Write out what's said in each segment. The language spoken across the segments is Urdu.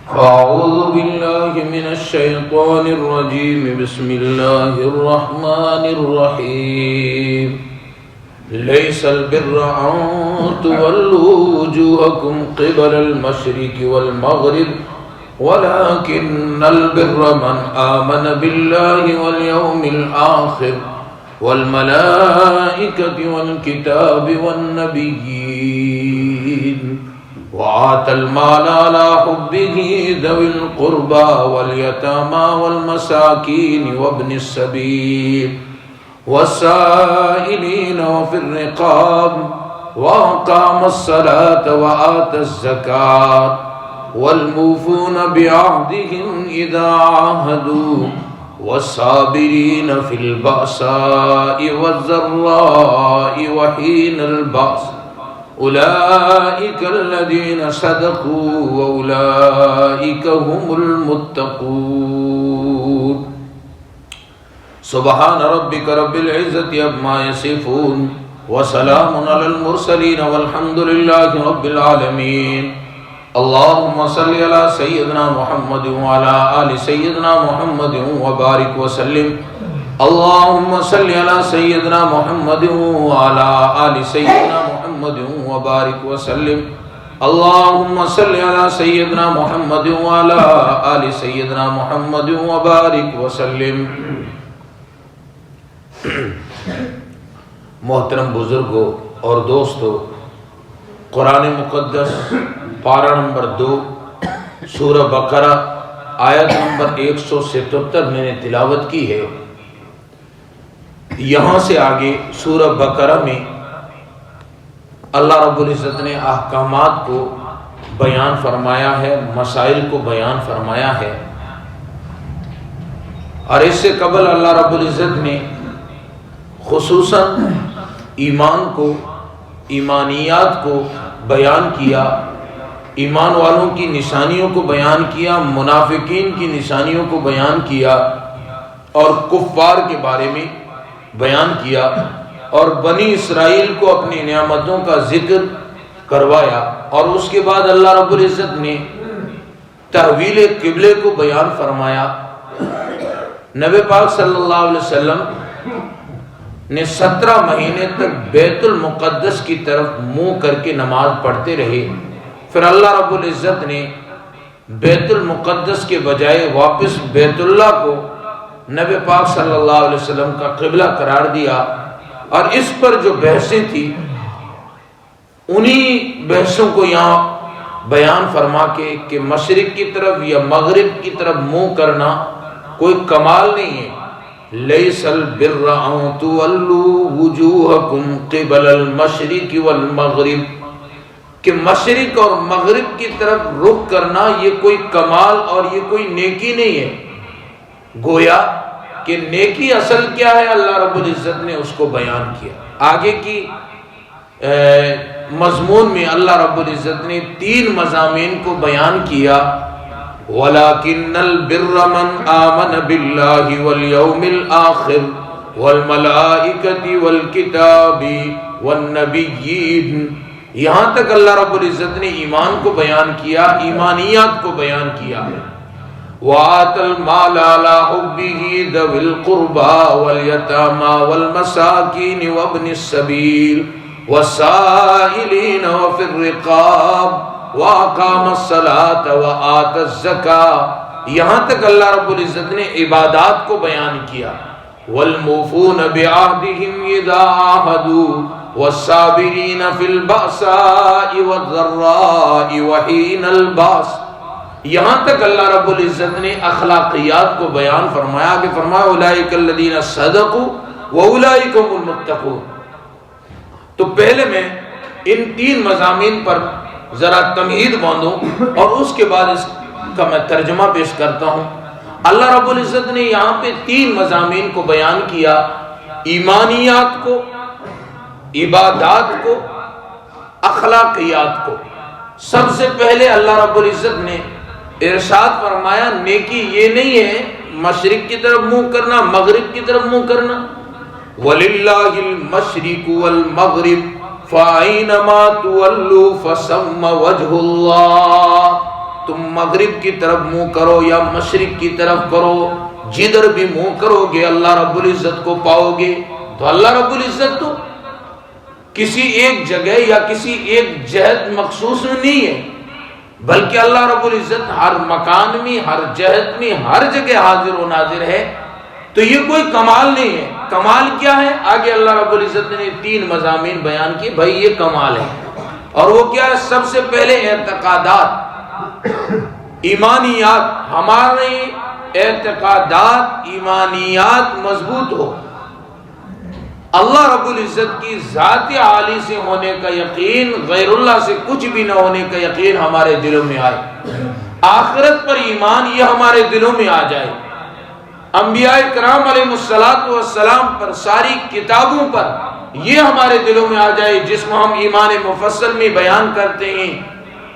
أعوذ بالله من الشيطان الرجيم. بسم الله الرحمن الرحيم. ليس البر أن تولوا وجوهكم قبل المشرق والمغرب ولكن البر من آمن بالله واليوم الآخر والملائكة والكتاب والنبيين وآتى المال على حبه ذوي القربى واليتامى والمساكين وابن السبيل والسائلين وفي الرقاب وأقام الصلاة وآتى الزكاة والموفون بعهدهم إذا عاهدوا والصابرين في البأساء والضراء وحين البأس أولئك الذين صدقوا وأولئك هم المتقون. سبحان ربك رب العزة عما يصفون وسلام على المرسلين والحمد لله رب العالمين. اللهم صل على سيدنا محمد وعلى آل سيدنا محمد وبارك وسلم. اللهم صل على سيدنا محمد وعلى آل سيدنا محمد وبارك وسلم. اللهم صل على سيدنا محمد وعلى آل سيدنا محمد وبارك وسلم. محترم بزرگوں اور دوستو، قرآن مقدس پارہ نمبر 2 سورہ بقرہ آیت نمبر 177 میں نے تلاوت کی ہے. یہاں سے آگے سورہ بقرہ میں اللہ رب العزت نے احکامات کو بیان فرمایا ہے، مسائل کو بیان فرمایا ہے، اور اس سے قبل اللہ رب العزت نے خصوصاً ایمان کو، ایمانیات کو بیان کیا، ایمان والوں کی نشانیوں کو بیان کیا، منافقین کی نشانیوں کو بیان کیا، اور کفار کے بارے میں بیان کیا، اور بنی اسرائیل کو اپنی نعمتوں کا ذکر کروایا. اور اس کے بعد اللہ رب العزت نے تحویل قبلے کو بیان فرمایا. نبی پاک صلی اللہ علیہ وسلم نے 17 مہینے تک بیت المقدس کی طرف منہ کر کے نماز پڑھتے رہے. پھر اللہ رب العزت نے بیت المقدس کے بجائے واپس بیت اللہ کو نبی پاک صلی اللہ علیہ وسلم کا قبلہ قرار دیا. اور اس پر جو بحثیں تھی انہی بحثوں کو یہاں بیان فرما کے کہ مشرق کی طرف یا مغرب کی طرف منہ کرنا کوئی کمال نہیں ہے. لیس البر ان تولوا وجوہکم قبل المشرق والمغرب، کہ مشرق اور مغرب کی طرف رخ کرنا یہ کوئی کمال اور یہ کوئی نیکی نہیں ہے. گویا کہ نیکی اصل کیا ہے اللہ رب العزت نے اس کو بیان کیا. آگے کی مضمون میں اللہ رب العزت نے 3 مضامین کو بیان کیا. وَلَكِنَّ الْبِرَّ مَنْ آمَنَ بِاللَّهِ وَالْيَوْمِ الْآخِرِ وَالْمَلَائِكَةِ وَالْكِتَابِ وَالنَّبِيِّينَ. یہاں تک اللہ رب العزت نے ایمان کو بیان کیا، ایمانیات کو بیان کیا. وَآتَى الْمَالَ عَلَى حُبِّهِ ذَوِي الْقُرْبَى وَالْيَتَامَى وَالْمَسَاكِينِ وَابْنِ السَّبِيلِ وَالسَّائِلِينَ وَفِي الرِّقَابِ وَأَقَامَ الصَّلَاةَ وَآتَى الزَّكَاةَ. یہاں تک اللہ رب العزت نے عبادات کو بیان کیا. وَالْمُوفُونَ بِعَهْدِهِمْ إِذَا عَاهَدُوا وَالصَّابِرِينَ فِي الْبَأْسَاءِ وَالضَّرَّاءِ وَحِينَ الْبَأْسِ. یہاں تک اللہ رب العزت نے اخلاقیات کو بیان فرمایا کہ فرمایا اولئک الذین صدقوا واولئک هم المتقون. تو پہلے میں ان 3 مضامین پر ذرا تمہید باندھوں اور اس کے بعد اس کا میں ترجمہ پیش کرتا ہوں. اللہ رب العزت نے یہاں پہ 3 مضامین کو بیان کیا، ایمانیات کو، عبادات کو، اخلاقیات کو. سب سے پہلے اللہ رب العزت نے ارشاد فرمایا نیکی یہ نہیں ہے مشرق کی طرف منہ کرنا، مغرب کی طرف منہ کرنا. وَلِلَّهِ الْمَشْرِقُ وَالْمَغْرِبُ فَأَيْنَمَا تُوَلُّوا فَثَمَّ وَجْهُ اللَّهِ. تم مغرب کی طرف منہ کرو یا مشرق کی طرف کرو، جدھر بھی منہ کرو گے اللہ رب العزت کو پاؤ گے۔ تو اللہ رب العزت تو کسی ایک جگہ یا کسی ایک جہت مخصوص میں نہیں ہے، بلکہ اللہ رب العزت ہر مکان میں، ہر جہت میں، ہر جگہ حاضر و ناظر ہے۔ تو یہ کوئی کمال نہیں ہے۔ کمال کیا ہے؟ آگے اللہ رب العزت نے 3 مضامین بیان کی، بھائی یہ کمال ہے۔ اور وہ کیا ہے؟ سب سے پہلے اعتقادات، ایمانیات، ہمارے اعتقادات، ایمانیات مضبوط ہو، اللہ رب العزت کی ذات عالی سے ہونے کا یقین، غیر اللہ سے کچھ بھی نہ ہونے کا یقین ہمارے دلوں میں آئے، آخرت پر ایمان یہ ہمارے دلوں میں آ جائے، انبیاء کرام علیہ السلام پر، ساری کتابوں پر یہ ہمارے دلوں میں آ جائے، جس کو ہم ایمان مفصل میں بیان کرتے ہیں،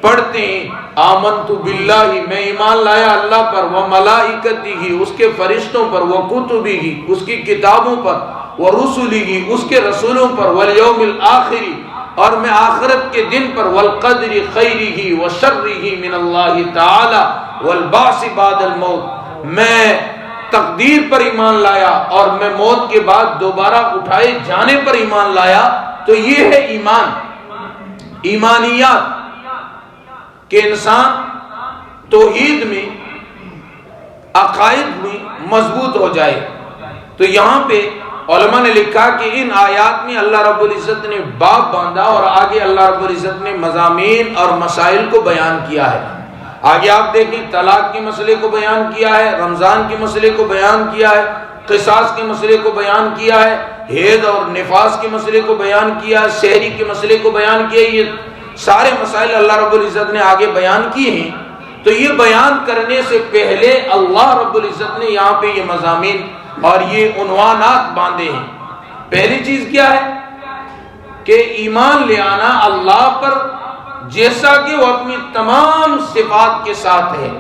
پڑھتے ہیں۔ آمنت باللہ، میں ایمان لایا اللہ پر، وملائکتہ، اس کے فرشتوں پر، وکتبہ، اس کی کتابوں پر، ورسلہ، اس کے رسولوں پر، والیوم الآخر، اور میں آخرت کے دن پر، والقدر خیرہ وشرہ من اللہ تعالی والبعث بعد الموت، میں تقدیر پر ایمان لایا اور میں موت کے بعد دوبارہ اٹھائے جانے پر ایمان لایا۔ تو یہ ہے ایمان، ایمانیات، کہ انسان توحید میں، عقائد میں مضبوط ہو جائے۔ تو یہاں پہ علماء نے لکھا کہ ان آیات میں اللہ رب العزت نے باب باندھا اور آگے اللہ رب العزت نے مضامین اور مسائل کو بیان کیا ہے۔ آگے آپ دیکھیں طلاق کے مسئلے کو بیان کیا ہے، رمضان کے مسئلے کو بیان کیا ہے، قصاص کے مسئلے کو بیان کیا ہے، حیض اور نفاس کے مسئلے کو بیان کیا ہے، شہری کے مسئلے کو بیان کیا ہے۔ یہ سارے مسائل اللہ رب العزت نے آگے بیان کیے ہیں۔ تو یہ بیان کرنے سے پہلے اللہ رب العزت نے یہاں پہ یہ مضامین اور یہ عنوانات باندھے ہیں۔ پہلی چیز کیا ہے کہ ایمان لے آنا اللہ پر، جیسا کہ وہ اپنی تمام صفات کے ساتھ ہے،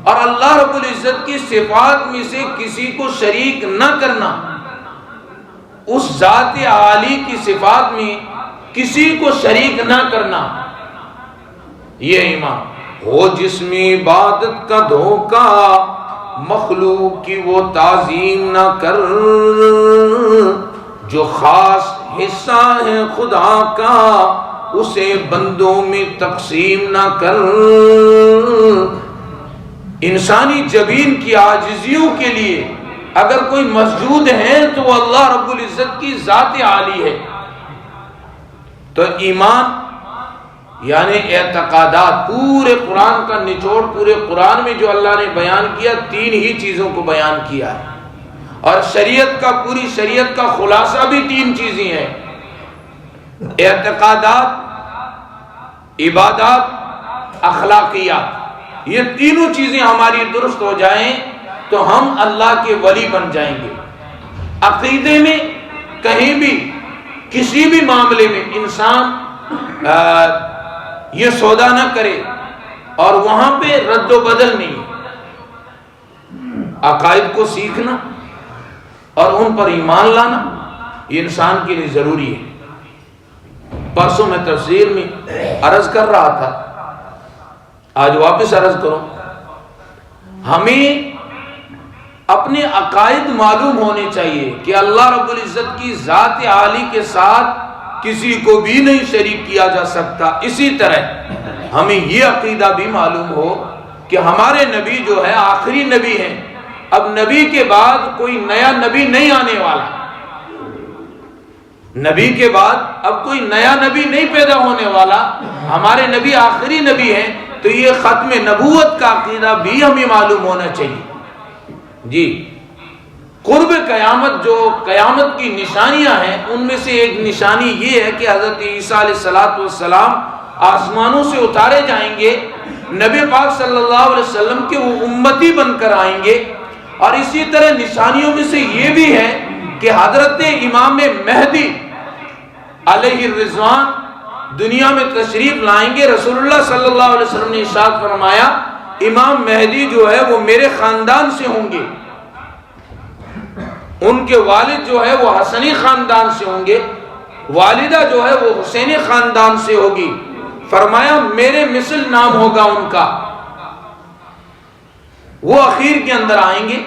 اور اللہ رب العزت کی صفات میں سے کسی کو شریک نہ کرنا، اس ذات عالی کی صفات میں کسی کو شریک نہ کرنا، یہ ایمان ہو۔ جس میں عبادت کا دھوکہ، مخلوق کی وہ تعظیم نہ کر، جو خاص حصہ ہے خدا کا اسے بندوں میں تقسیم نہ کر۔ انسانی جبین کی عاجزیوں کے لیے اگر کوئی مسجود ہے تو وہ اللہ رب العزت کی ذات عالی ہے۔ تو ایمان یعنی اعتقادات، پورے قرآن کا نچوڑ، پورے قرآن میں جو اللہ نے بیان کیا 3 ہی چیزوں کو بیان کیا ہے، اور شریعت کا، پوری شریعت کا خلاصہ بھی 3 چیزیں ہیں: اعتقادات، عبادات، اخلاقیات۔ یہ تینوں چیزیں ہماری درست ہو جائیں تو ہم اللہ کے ولی بن جائیں گے۔ عقیدے میں کہیں بھی کسی بھی معاملے میں انسان یہ سودا نہ کرے اور وہاں پہ رد و بدل نہیں۔ عقائد کو سیکھنا اور ان پر ایمان لانا یہ انسان کے لیے ضروری ہے۔ پرسوں میں تفسیر میں عرض کر رہا تھا، آج واپس عرض کروں، ہمیں اپنے عقائد معلوم ہونے چاہیے کہ اللہ رب العزت کی ذات عالی کے ساتھ کسی کو بھی نہیں شریک کیا جا سکتا۔ اسی طرح ہمیں یہ عقیدہ بھی معلوم ہو کہ ہمارے نبی جو ہے آخری نبی ہیں، اب نبی کے بعد کوئی نیا نبی نہیں آنے والا، نبی کے بعد اب کوئی نیا نبی نہیں پیدا ہونے والا، ہمارے نبی آخری نبی ہیں۔ تو یہ ختم نبوت کا عقیدہ بھی ہمیں معلوم ہونا چاہیے۔ جی، قرب قیامت، جو قیامت کی نشانیاں ہیں ان میں سے ایک نشانی یہ ہے کہ حضرت عیسیٰ علیہ السلام آسمانوں سے اتارے جائیں گے، نبی پاک صلی اللہ علیہ وسلم کے وہ امتی بن کر آئیں گے۔ اور اسی طرح نشانیوں میں سے یہ بھی ہے کہ حضرت امام مہدی علیہ الرضوان دنیا میں تشریف لائیں گے۔ رسول اللہ صلی اللہ علیہ وسلم نے ارشاد فرمایا امام مہدی جو ہے وہ میرے خاندان سے ہوں گے، ان کے والد جو ہے وہ حسنی خاندان سے ہوں گے، والدہ جو ہے وہ حسینی خاندان سے ہوگی۔ فرمایا میرے مثل نام ہوگا ان کا، وہ اخیر کے اندر آئیں گے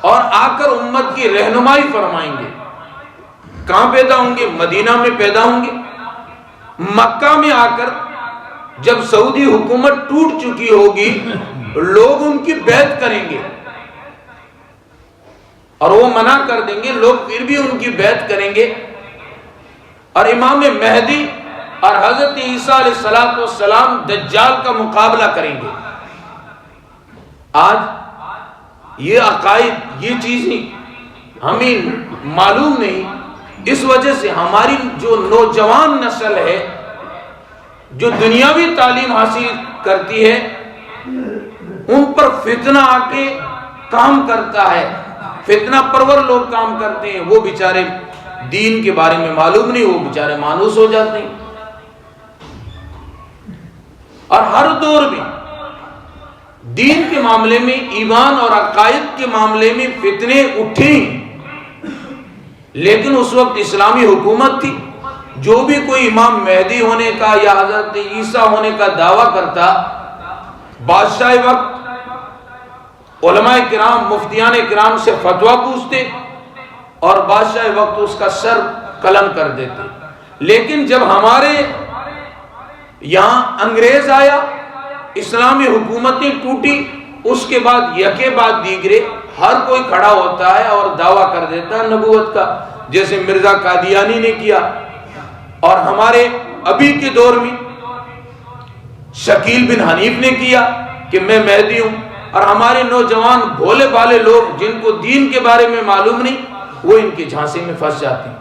اور آ کر امت کی رہنمائی فرمائیں گے۔ کہاں پیدا ہوں گے؟ مدینہ میں پیدا ہوں گے۔ مکہ میں آ کر جب سعودی حکومت ٹوٹ چکی ہوگی لوگ ان کی بیعت کریں گے اور وہ منع کر دیں گے، لوگ پھر بھی ان کی بیعت کریں گے اور امام مہدی اور حضرت عیسیٰ علیہ السلام دجال کا مقابلہ کریں گے۔ آج یہ عقائد، یہ چیزیں ہمیں معلوم نہیں، اس وجہ سے ہماری جو نوجوان نسل ہے جو دنیاوی تعلیم حاصل کرتی ہے ان پر فتنہ آ کے کام کرتا ہے، فتنہ پرور لوگ کام کرتے ہیں، وہ بیچارے دین کے بارے میں معلوم نہیں، وہ بیچارے مانوس ہو جاتے ہیں۔ اور ہر دور میں دین کے معاملے میں، ایمان اور عقائد کے معاملے میں فتنے اٹھے، لیکن اس وقت اسلامی حکومت تھی۔ جو بھی کوئی امام مہدی ہونے کا یا حضرت عیسیٰ ہونے کا دعویٰ کرتا، بادشاہ وقت علماء کرام، مفتیان کرام سے فتویٰ پوچھتے اور بادشاہ وقت اس کا سر قلم کر دیتے۔ لیکن جب ہمارے یہاں انگریز آیا، اسلامی حکومتیں ٹوٹی، اس کے بعد یکے بعد دیگرے ہر کوئی کھڑا ہوتا ہے اور دعویٰ کر دیتا ہے نبوت کا، جیسے مرزا قادیانی نے کیا، اور ہمارے ابھی کے دور میں شکیل بن حنیف نے کیا کہ میں مہدی ہوں، اور ہمارے نوجوان بھولے بھالے لوگ جن کو دین کے بارے میں معلوم نہیں، وہ ان کے جھانسے میں پھنس جاتے ہیں۔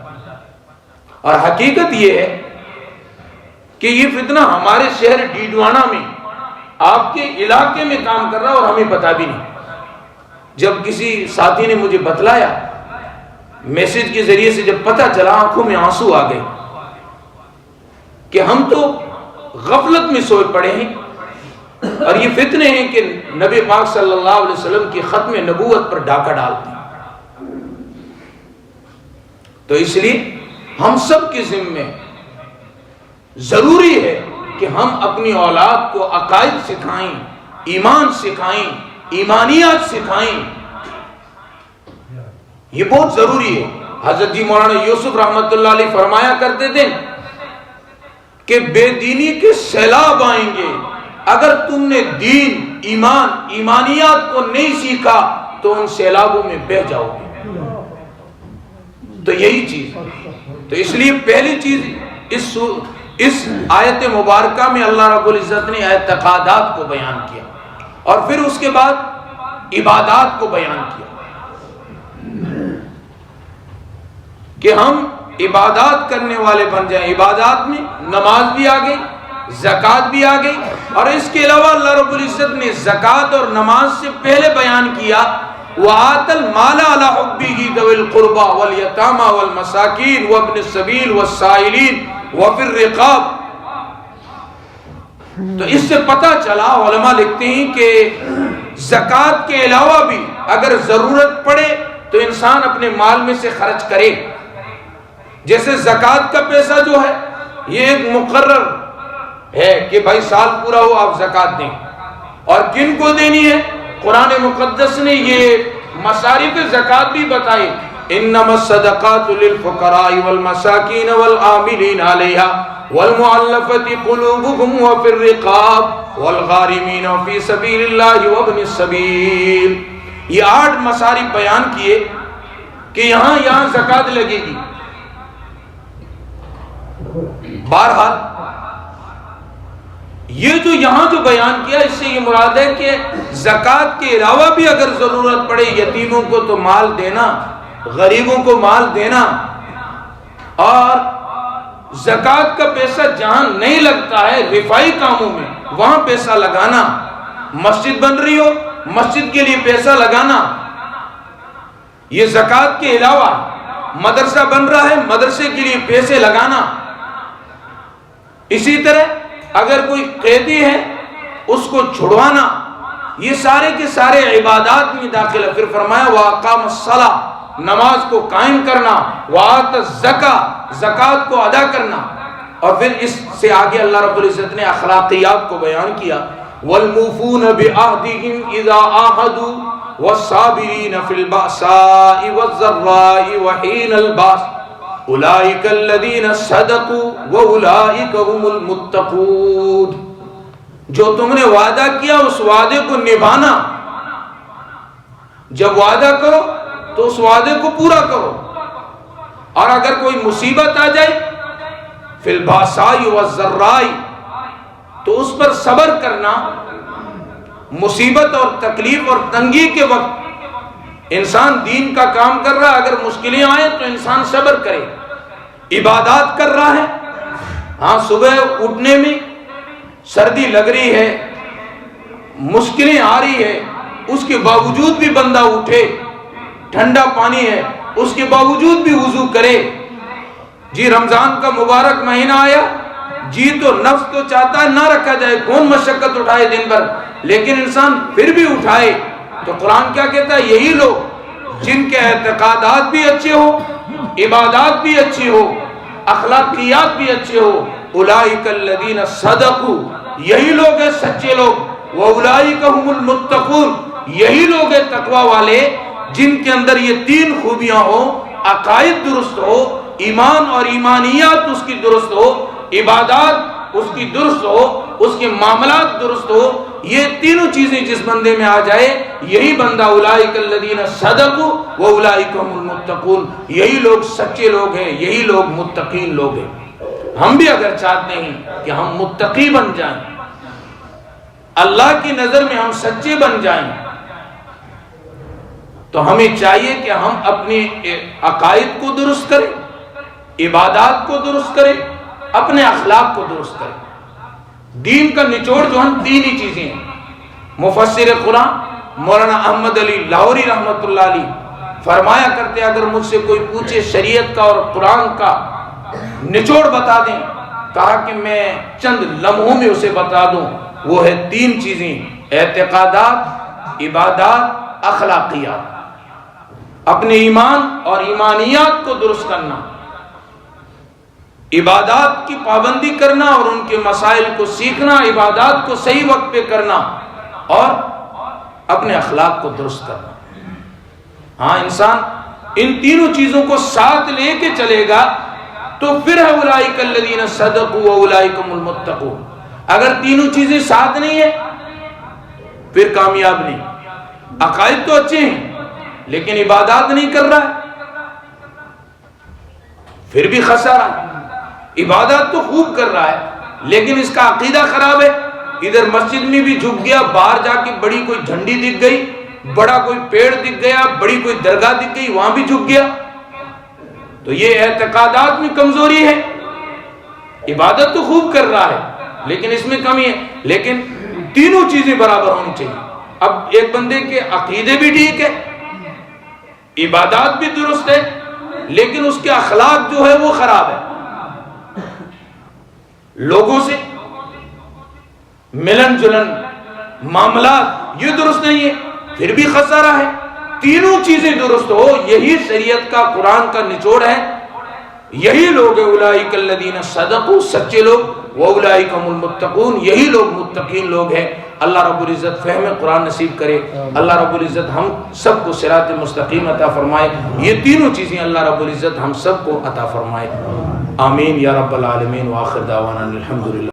اور حقیقت یہ ہے کہ یہ فتنہ ہمارے شہر ڈیڈوانا میں، آپ کے علاقے میں کام کر رہا اور ہمیں پتہ بھی نہیں۔ جب کسی ساتھی نے مجھے بتلایا میسج کے ذریعے سے، جب پتہ چلا، آنکھوں میں آنسو آ گئے کہ ہم تو غفلت میں سوئے پڑے ہیں، اور یہ فتنے ہیں کہ نبی پاک صلی اللہ علیہ وسلم کی ختم نبوت پر ڈاکہ ڈالتے ہیں۔ تو اس لیے ہم سب کے ذمے ضروری ہے کہ ہم اپنی اولاد کو عقائد سکھائیں، ایمان سکھائیں، ایمانیات سکھائیں، یہ بہت ضروری ہے۔ حضرت جی مولانا یوسف رحمت اللہ علیہ فرمایا کرتے تھے کہ بے دینی کے سیلاب آئیں گے، اگر تم نے دین، ایمان، ایمانیات کو نہیں سیکھا تو ان سیلابوں میں بہہ جاؤ گے۔ تو یہی چیز، تو اس لیے پہلی چیز اس آیت مبارکہ میں اللہ رب العزت نے اعتقادات کو بیان کیا، اور پھر اس کے بعد عبادات کو بیان کیا کہ ہم عبادات کرنے والے بن جائیں۔ عبادات میں نماز بھی آ گئی، زکوٰۃ بھی آ گئی، اور اس کے علاوہ اللہ رب العزت نے زکوٰۃ اور نماز سے پہلے بیان کیا وَآتَ الْمَالَ عَلَىٰ حُبِّهِ ذَوِي الْقُرْبَىٰ وَالْيَتَامَىٰ وَالْمَسَاكِينِ وَابْنِ السَّبِيلِ وَالسَّائِلِينَ وَفِي الرِّقَابِ۔ تو اس سے پتہ چلا، علماء لکھتے ہیں کہ زکوٰۃ کے علاوہ بھی اگر ضرورت پڑے تو انسان اپنے مال میں سے خرچ کرے۔ جیسے زکوٰۃ کا پیسہ جو ہے یہ ایک مقرر ہے کہ بھائی سال پورا ہو آپ زکوٰۃ دیں، اور کن کو دینی ہے؟ قرآن مقدس نے یہ مصارف زکوٰۃ بھی بتائی، انما الصدقات للفقراء والمساکین والعاملین علیہا والمؤلفۃ قلوبهم وفی الرقاب والغارمین فی سبیل اللہ وابن السبیل۔ یہ 8 مصارف بیان کیے کہ یہاں زکوٰۃ لگے گی۔ بہرحال یہ جو یہاں جو بیان کیا، اس سے یہ مراد ہے کہ زکوٰۃ کے علاوہ بھی اگر ضرورت پڑے، یتیموں کو تو مال دینا، غریبوں کو مال دینا، اور زکوٰۃ کا پیسہ جہاں نہیں لگتا ہے رفائی کاموں میں وہاں پیسہ لگانا، مسجد بن رہی ہو مسجد کے لیے پیسہ لگانا، یہ زکوٰۃ کے علاوہ مدرسہ بن رہا ہے مدرسے کے لیے پیسے لگانا۔ اسی طرح اگر کوئی قیدی ہے اس کو چھڑوانا، یہ سارے کے سارے عبادات میں داخل ہے۔ پھر فرمایا وَأَقَامَ الصَّلَاةَ، نماز کو قائم کرنا، وَآتَ الزَّكَاةَ، زکوٰۃ کو ادا کرنا، اور پھر اس سے آگے اللہ رب العزت نے اخلاقیات کو بیان کیا والموفون بعہدہم اذا عاہدوا والصابرین فی البأساء والضراء وحین الباس اولئک الذین صدقوا واولئک هم المتقون. جو تم نے وعدہ کیا اس وعدے کو نبھانا. جب وعدہ کرو تو اس وعدے کو پورا کرو. اور اگر کوئی مصیبت آ جائے فی الباساء والضراء تو اس پر صبر کرنا. مصیبت اور تکلیف اور تنگی کے وقت انسان دین کا کام کر رہا ہے، اگر مشکلیں آئیں تو انسان صبر کرے. عبادات کر رہا ہے، ہاں صبح اٹھنے میں سردی لگ رہی ہے، مشکلیں آ رہی ہے، اس کے باوجود بھی بندہ اٹھے. ٹھنڈا پانی ہے اس کے باوجود بھی وضو کرے. جی رمضان کا مبارک مہینہ آیا، جی تو نفس تو چاہتا ہے نہ رکھا جائے، کون مشقت اٹھائے دن بھر، لیکن انسان پھر بھی اٹھائے. تو قرآن کیا کہتا ہے؟ یہی لوگ جن کے اعتقادات بھی اچھے ہو، عبادات بھی اچھی ہو، اخلاقیات بھی اچھے ہو، اولئک الذین صدقوا، یہی لوگ ہیں سچے لوگ. واولئک هم المتقون، یہی لوگ ہیں تقوی والے جن کے اندر یہ تین خوبیاں ہو: عقائد درست ہو، ایمان اور ایمانیات اس کی درست ہو، عبادات اس کی درست ہو، اس کے معاملات درست ہو. یہ تینوں چیزیں جس بندے میں آ جائے یہی بندہ اولئک الذین صدقوا واولئک هم المتقون، یہی لوگ سچے لوگ ہیں، یہی لوگ متقین لوگ ہیں. ہم بھی اگر چاہتے ہیں کہ ہم متقی بن جائیں، اللہ کی نظر میں ہم سچے بن جائیں، تو ہمیں چاہیے کہ ہم اپنے عقائد کو درست کریں، عبادات کو درست کریں، اپنے اخلاق کو درست کریں. دین کا نچوڑ جو ہم تین ہی چیزیں ہیں. مفسر قرآن مولانا احمد علی لاہوری رحمۃ اللہ علیہ فرمایا کرتے اگر مجھ سے کوئی پوچھے شریعت کا اور قرآن کا نچوڑ بتا دیں، کہا کہ میں چند لمحوں میں اسے بتا دوں. وہ ہے تین چیزیں: اعتقادات، عبادات، اخلاقیات. اپنے ایمان اور ایمانیات کو درست کرنا، عبادات کی پابندی کرنا اور ان کے مسائل کو سیکھنا، عبادات کو صحیح وقت پہ کرنا، اور اپنے اخلاق کو درست کرنا. ہاں انسان ان تینوں چیزوں کو ساتھ لے کے چلے گا تو پھر ہے اولئک الذین صدقوا واولئک هم المتقون. اگر تینوں چیزیں ساتھ نہیں ہے پھر کامیاب نہیں. عقائد تو اچھے ہیں لیکن عبادات نہیں کر رہا ہے پھر بھی خسارہ. عبادات تو خوب کر رہا ہے لیکن اس کا عقیدہ خراب ہے. ادھر مسجد میں بھی جھک گیا، باہر جا کے بڑی کوئی جھنڈی دکھ گئی، بڑا کوئی پیڑ دکھ گیا، بڑی کوئی درگاہ دکھ گئی، وہاں بھی جھک گیا. تو یہ اعتقادات میں کمزوری ہے. عبادت تو خوب کر رہا ہے لیکن اس میں کمی ہے. لیکن تینوں چیزیں برابر ہونی چاہیے. اب ایک بندے کے عقیدے بھی ٹھیک ہے، عبادات بھی درست ہے، لیکن اس کے اخلاق جو ہے وہ خراب ہے. لوگوں سے ملن جلن، معاملات یہ درست نہیں ہے، پھر بھی خسارہ ہے. تینوں چیزیں درست ہو، یہی شریعت کا قرآن کا نچوڑ ہے. یہی لوگ اولئک الذین صدقوا، سچے لوگ، واولئک هم المتقون، یہی لوگ متقین لوگ ہیں. اللہ رب العزت فہم قرآن نصیب کرے. اللہ رب العزت ہم سب کو صراط مستقیم عطا فرمائے. یہ تینوں چیزیں اللہ رب العزت ہم سب کو عطا فرمائے. آمین یا رب العالمین. وآخر دعوانا الحمدللہ.